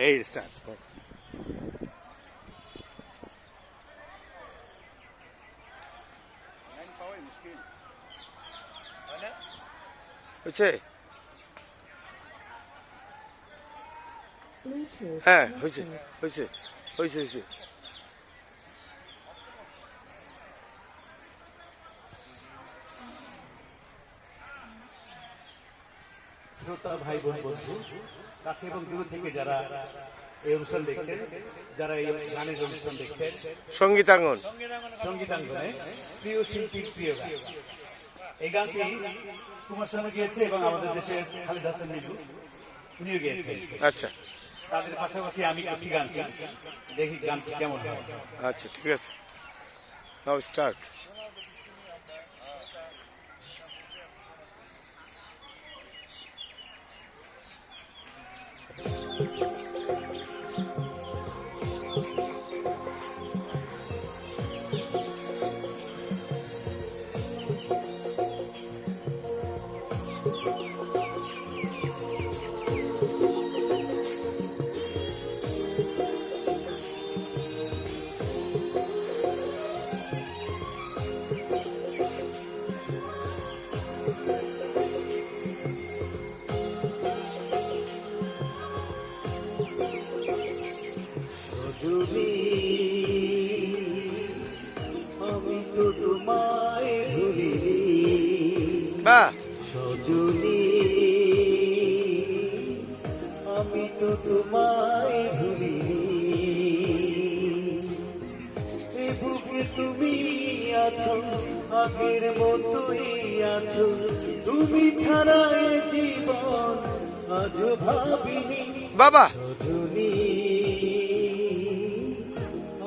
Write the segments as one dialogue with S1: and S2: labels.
S1: এই স্টার্ট হয়েছে। হ্যাঁ হয়েছে হয়েছে হয়েছে হয়েছে।
S2: শ্রোতা ভাই বোন বন্ধু কাছে এবং দূর থেকে যারা এই অনুষ্ঠান দেখছেন, যারা এই গানের অনুষ্ঠান দেখছেন,
S1: সঙ্গীতাঙ্গন
S2: সঙ্গীতাঙ্গনে প্রিয় শিল্পী প্রিয় গান, এই গানটি কুমার শানু গিয়েছে এবং আমাদের দেশের খালিদ হাসান মিলু উনিও গিয়েছেন।
S1: আচ্ছা
S2: তাদের পাশাপাশি আমি করছি গানটি, দেখি গানটি কেমন হয়।
S1: আচ্ছা ঠিক আছে, নাও স্টার্ট।
S2: আমি তো তোমায় ভুলিনি
S1: বাহ,
S2: সজনী, আমি তো তোমায় ভুলিনি, এ বুকে তুমি আছো, আগের মতোই আছো, তুমি ছাড়া এ জীবন আজ ভাবিনি
S1: বাবা
S2: সজনী,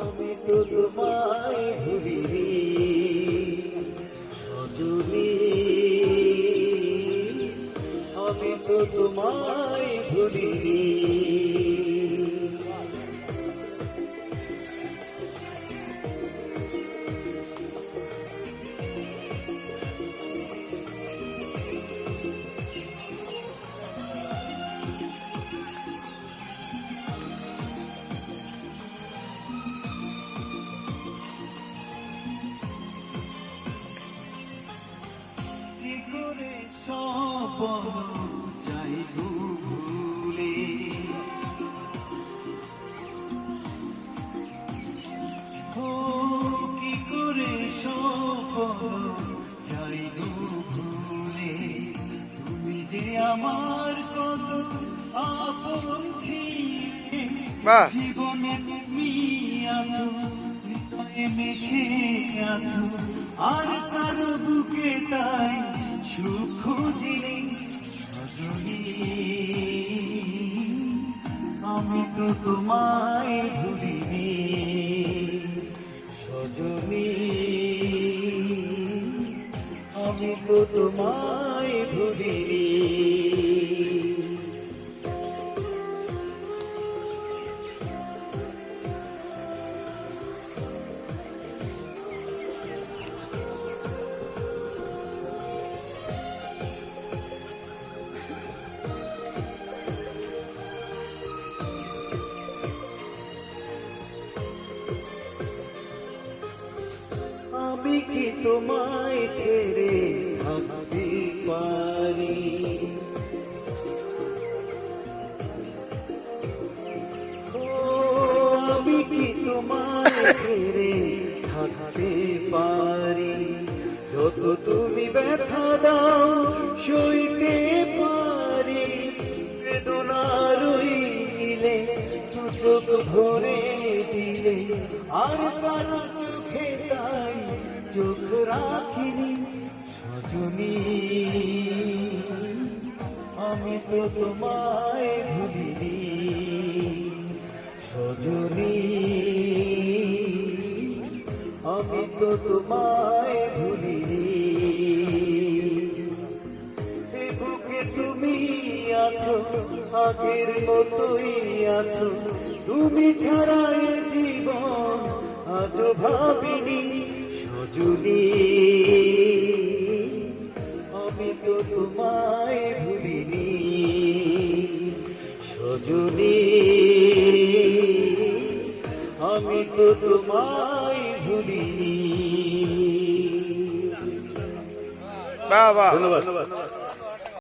S2: আমি তো তোমায় ভুলিনি সজনী, আমি তো তোমায় ভুলিনি। কি করে সপন যাই ভুলে, ও কি করে সপন যাই ভুলে, তুমি যে আমার কত আপন ছিলে,
S1: বাহ,
S2: জীবনে তুমি আছো, হৃদয়ে মিশে আছো, আর তার বুকে তাই সুখ খুঁজিনি সজনী, আমি তো তোমায় ভুলিনি সজনী, আমি তো তোমায় ভুলিনি। আমি কি তোমায় ছেড়ে থাকতে পারি, ও আমি কি তোমায় ছেড়ে থাকতে পারি, যত তুমি ব্যথা দাও সইতে পারি, বেদনার ওই নীলে দু চোখ ভরে দিলে, আর তার চোখে তাই চোখ রাখিনি সজনী, আমি তো তোমায় ভুলিনি সজনী, আমি তো তোমায় ভুলিনি, এ বুকে তুমি আছো, আগের মতোই আছো, তুমি ছাড়া এ জীবন আজ ভাবিনি সজনী, আমি তো তোমায় ভুলিনি সজনী। আমি তো তোমায় ভুলিনি।
S1: বাহ বাহ
S2: ধন্যবাদ।